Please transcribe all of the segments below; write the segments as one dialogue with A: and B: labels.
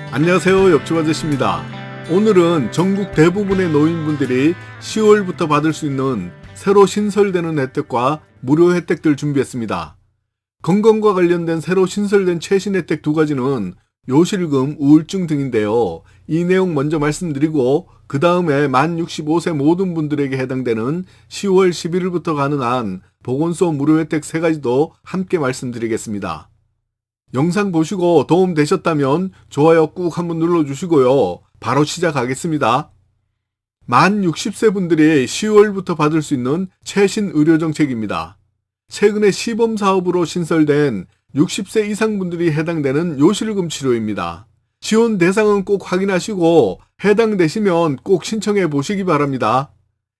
A: 안녕하세요, 옆집 아저씨입니다. 오늘은 전국 대부분의 노인분들이 10월부터 받을 수 있는 새로 신설되는 혜택과 무료 혜택들 준비했습니다. 건강과 관련된 새로 신설된 최신 혜택 두 가지는 요실금, 우울증 등인데요. 이 내용 먼저 말씀드리고 그 다음에 만 65세 모든 분들에게 해당되는 10월 11일부터 가능한 보건소 무료 혜택 세 가지도 함께 말씀드리겠습니다. 영상 보시고 도움 되셨다면 좋아요 꾹 한번 눌러주시고요. 바로 시작하겠습니다. 만 60세 분들이 10월부터 받을 수 있는 최신 의료정책입니다. 최근에 시범사업으로 신설된 60세 이상 분들이 해당되는 요실금 치료입니다. 지원 대상은 꼭 확인하시고 해당되시면 꼭 신청해 보시기 바랍니다.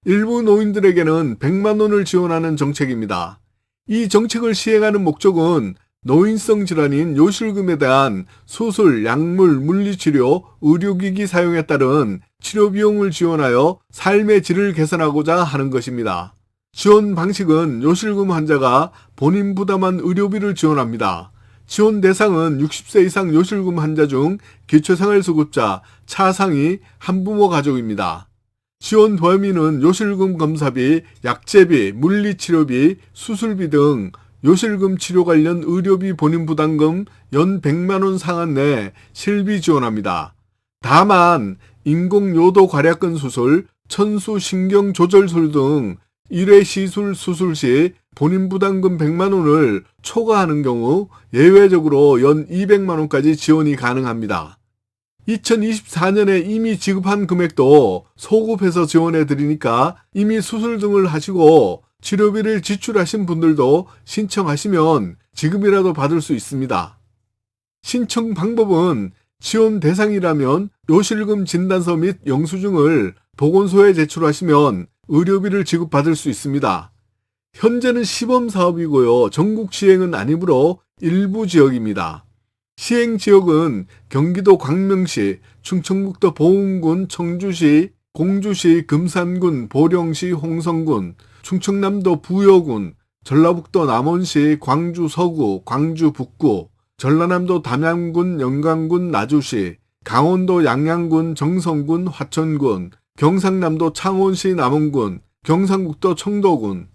A: 일부 노인들에게는 100만 원을 지원하는 정책입니다. 이 정책을 시행하는 목적은 노인성 질환인 요실금에 대한 수술, 약물, 물리치료, 의료기기 사용에 따른 치료비용을 지원하여 삶의 질을 개선하고자 하는 것입니다. 지원 방식은 요실금 환자가 본인 부담한 의료비를 지원합니다. 지원 대상은 60세 이상 요실금 환자 중 기초생활수급자, 차상위, 한부모 가족입니다. 지원 범위는 요실금 검사비, 약제비, 물리치료비, 수술비 등 요실금 치료 관련 의료비 본인 부담금 연 100만 원 상한 내 실비 지원합니다. 다만 인공요도 괄약근 수술, 천수 신경조절술 등 1회 시술 수술 시 본인 부담금 100만 원을 초과하는 경우 예외적으로 연 200만 원까지 지원이 가능합니다. 2024년에 이미 지급한 금액도 소급해서 지원해 드리니까 이미 수술 등을 하시고 치료비를 지출하신 분들도 신청하시면 지금이라도 받을 수 있습니다. 신청 방법은 지원 대상이라면 요실금 진단서 및 영수증을 보건소에 제출하시면 의료비를 지급받을 수 있습니다. 현재는 시범사업이고요. 전국 시행은 아니므로 일부 지역입니다. 시행 지역은 경기도 광명시, 충청북도 보은군, 청주시, 공주시, 금산군, 보령시, 홍성군, 충청남도 부여군, 전라북도 남원시, 광주 서구, 광주 북구, 전라남도 담양군, 영광군, 나주시, 강원도 양양군, 정성군, 화천군, 경상남도 창원시, 남원군, 경상북도 청도군.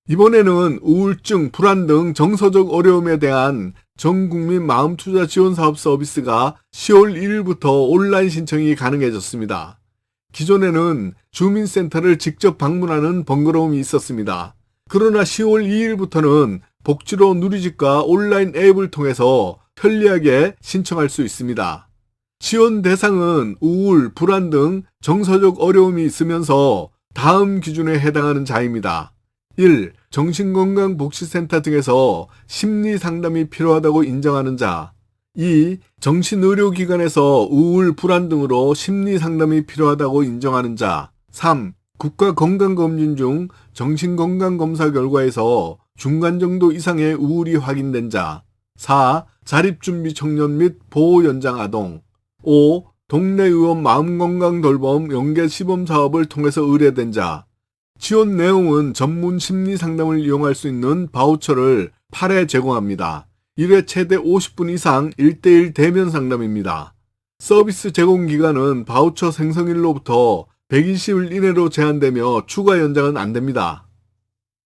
A: 이번에는 우울증, 불안 등 정서적 어려움에 대한 전국민 마음투자 지원사업 서비스가 10월 1일부터 온라인 신청이 가능해졌습니다. 기존에는 주민센터를 직접 방문하는 번거로움이 있었습니다. 그러나 10월 2일부터는 복지로 누리집과 온라인 앱을 통해서 편리하게 신청할 수 있습니다. 지원 대상은 우울, 불안 등 정서적 어려움이 있으면서 다음 기준에 해당하는 자입니다. 1. 정신건강복지센터 등에서 심리상담이 필요하다고 인정하는 자. 2. 정신의료기관에서 우울, 불안 등으로 심리상담이 필요하다고 인정하는 자. 3. 국가건강검진 중 정신건강검사 결과에서 중간 정도 이상의 우울이 확인된 자. 4. 자립준비 청년 및 보호연장 아동. 5. 동네의원 마음건강돌봄 연계시범사업을 통해서 의뢰된 자. 지원 내용은 전문 심리상담을 이용할 수 있는 바우처를 8회 제공합니다. 1회 최대 50분 이상 1대1 대면 상담입니다. 서비스 제공 기간은 바우처 생성일로부터 120일 이내로 제한되며 추가 연장은 안됩니다.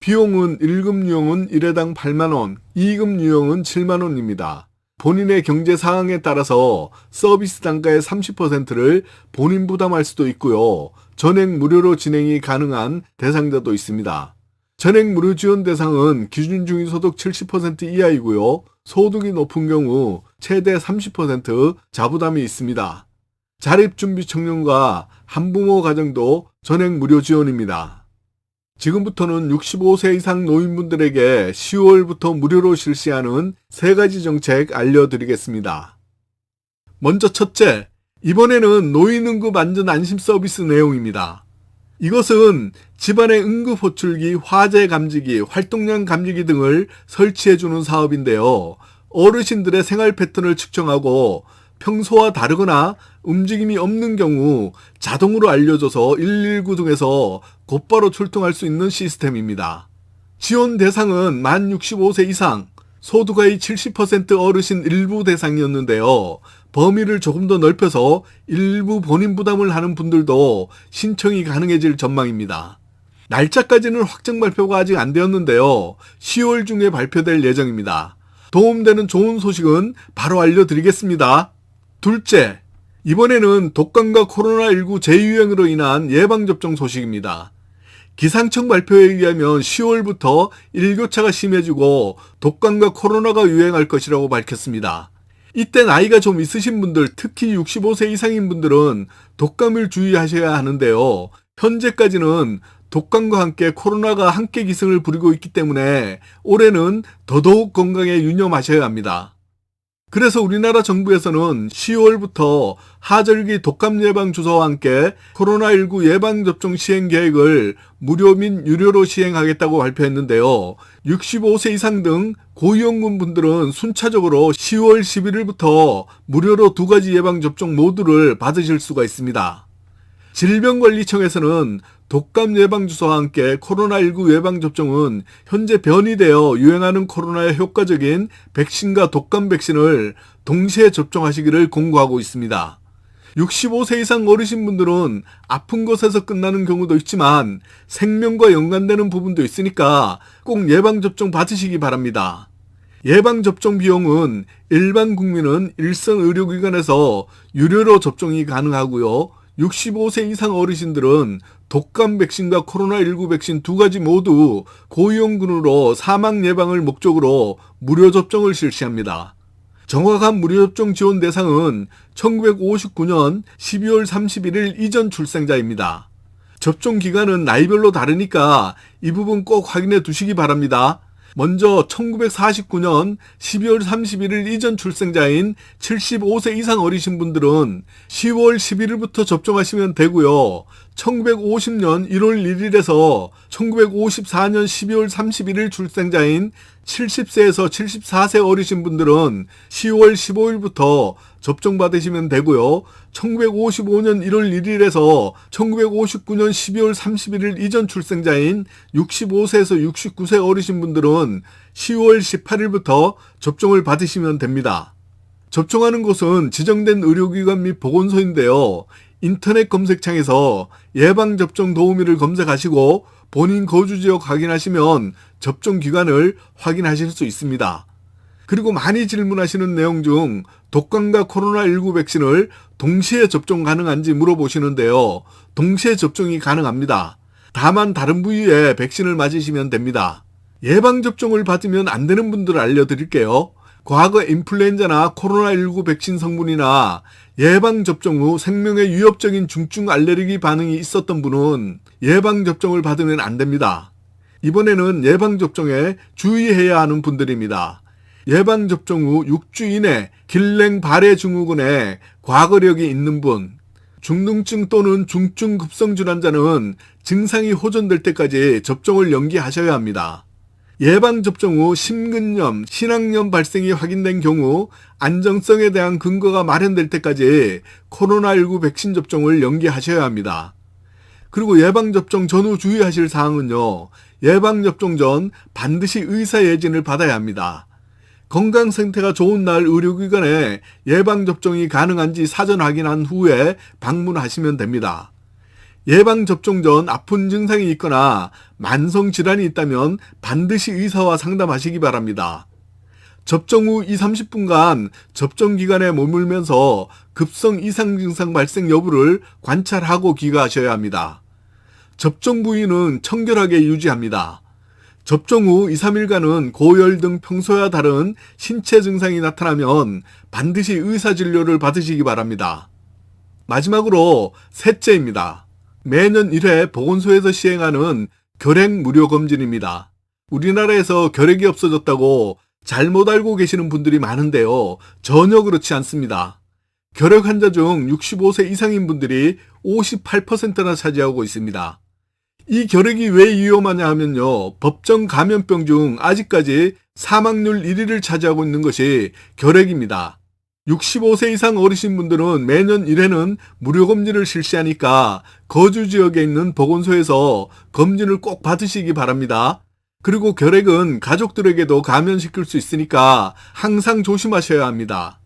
A: 비용은 1급 유형은 1회당 8만원, 2급 유형은 7만원입니다. 본인의 경제 상황에 따라서 서비스 단가의 30%를 본인 부담할 수도 있고요. 전액 무료로 진행이 가능한 대상자도 있습니다. 전액 무료 지원 대상은 기준 중위소득 70% 이하이고요. 소득이 높은 경우 최대 30% 자부담이 있습니다. 자립준비 청년과 한부모 가정도 전액 무료 지원입니다. 지금부터는 65세 이상 노인분들에게 10월부터 무료로 실시하는 세 가지 정책 알려드리겠습니다. 먼저 첫째, 이번에는 노인응급 안전안심 서비스 내용입니다. 이것은 집안의 응급호출기, 화재 감지기, 활동량 감지기 등을 설치해주는 사업인데요. 어르신들의 생활 패턴을 측정하고 평소와 다르거나 움직임이 없는 경우 자동으로 알려줘서 119 등에서 곧바로 출동할 수 있는 시스템입니다. 지원 대상은 만 65세 이상, 소득의 70% 어르신 일부 대상이었는데요. 범위를 조금 더 넓혀서 일부 본인 부담을 하는 분들도 신청이 가능해질 전망입니다. 날짜까지는 확정 발표가 아직 안 되었는데요. 10월 중에 발표될 예정입니다. 도움되는 좋은 소식은 바로 알려드리겠습니다. 둘째, 이번에는 독감과 코로나19 재유행으로 인한 예방접종 소식입니다. 기상청 발표에 의하면 10월부터 일교차가 심해지고 독감과 코로나가 유행할 것이라고 밝혔습니다. 이때 나이가 좀 있으신 분들, 특히 65세 이상인 분들은 독감을 주의하셔야 하는데요. 현재까지는 독감과 함께 코로나가 함께 기승을 부리고 있기 때문에 올해는 더더욱 건강에 유념하셔야 합니다. 그래서 우리나라 정부에서는 10월부터 하절기 독감 예방 주사와 함께 코로나19 예방접종 시행 계획을 무료 및 유료로 시행하겠다고 발표했는데요. 65세 이상 등 고위험군 분들은 순차적으로 10월 11일부터 무료로 2가지 예방접종 모두를 받으실 수가 있습니다. 질병관리청에서는 독감 예방주사와 함께 코로나19 예방접종은 현재 변이되어 유행하는 코로나에 효과적인 백신과 독감 백신을 동시에 접종하시기를 공고하고 있습니다. 65세 이상 어르신분들은 아픈 것에서 끝나는 경우도 있지만 생명과 연관되는 부분도 있으니까 꼭 예방접종 받으시기 바랍니다. 예방접종 비용은 일반 국민은 일선 의료기관에서 유료로 접종이 가능하고요. 65세 이상 어르신들은 독감 백신과 코로나19 백신 2가지 모두 고위험군으로 사망 예방을 목적으로 무료 접종을 실시합니다. 정확한 무료 접종 지원 대상은 1959년 12월 31일 이전 출생자입니다. 접종 기간은 나이별로 다르니까 이 부분 꼭 확인해 두시기 바랍니다. 먼저 1949년 12월 31일 이전 출생자인 75세 이상 어리신 분들은 10월 11일부터 접종하시면 되고요. 1950년 1월 1일에서 1954년 12월 31일 출생자인 70세에서 74세 어리신 분들은 10월 15일부터 접종받으시면 되고요. 1955년 1월 1일에서 1959년 12월 31일 이전 출생자인 65세에서 69세 어리신 분들은 10월 18일부터 접종을 받으시면 됩니다. 접종하는 곳은 지정된 의료기관 및 보건소인데요. 인터넷 검색창에서 예방접종 도우미를 검색하시고 본인 거주지역 확인하시면 접종 기간을 확인하실 수 있습니다. 그리고 많이 질문하시는 내용 중 독감과 코로나19 백신을 동시에 접종 가능한지 물어보시는데요. 동시에 접종이 가능합니다. 다만 다른 부위에 백신을 맞으시면 됩니다. 예방접종을 받으면 안 되는 분들을 알려드릴게요. 과거 인플루엔자나 코로나19 백신 성분이나 예방접종 후 생명에 위협적인 중증 알레르기 반응이 있었던 분은 예방접종을 받으면 안 됩니다. 이번에는 예방접종에 주의해야 하는 분들입니다. 예방접종 후 6주 이내 길랭발해 증후군에 과거력이 있는 분, 중등증 또는 중증 급성질환자는 증상이 호전될 때까지 접종을 연기하셔야 합니다. 예방접종 후 심근염, 신학염 발생이 확인된 경우 안정성에 대한 근거가 마련될 때까지 코로나19 백신 접종을 연기하셔야 합니다. 그리고 예방접종 전후 주의하실 사항은요. 예방접종 전 반드시 의사 예진을 받아야 합니다. 건강 상태가 좋은 날 의료기관에 예방접종이 가능한지 사전 확인한 후에 방문하시면 됩니다. 예방접종 전 아픈 증상이 있거나 만성질환이 있다면 반드시 의사와 상담하시기 바랍니다. 접종 후 2-30분간 접종기간에 머물면서 급성 이상 증상 발생 여부를 관찰하고 귀가하셔야 합니다. 접종 부위는 청결하게 유지합니다. 접종 후 2-3일간은 고열 등 평소와 다른 신체 증상이 나타나면 반드시 의사진료를 받으시기 바랍니다. 마지막으로 셋째입니다. 매년 1회 보건소에서 시행하는 결핵 무료 검진입니다. 우리나라에서 결핵이 없어졌다고 잘못 알고 계시는 분들이 많은데요. 전혀 그렇지 않습니다. 결핵 환자 중 65세 이상인 분들이 58%나 차지하고 있습니다. 이 결핵이 왜 위험하냐 하면요. 법정 감염병 중 아직까지 사망률 1위를 차지하고 있는 것이 결핵입니다. 65세 이상 어르신 분들은 매년 1회는 무료 검진을 실시하니까 거주 지역에 있는 보건소에서 검진을 꼭 받으시기 바랍니다. 그리고 결핵은 가족들에게도 감염시킬 수 있으니까 항상 조심하셔야 합니다.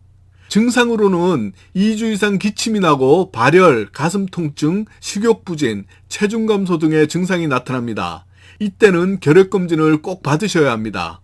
A: 증상으로는 2주 이상 기침이 나고 발열, 가슴 통증, 식욕 부진, 체중 감소 등의 증상이 나타납니다. 이때는 결핵 검진을 꼭 받으셔야 합니다.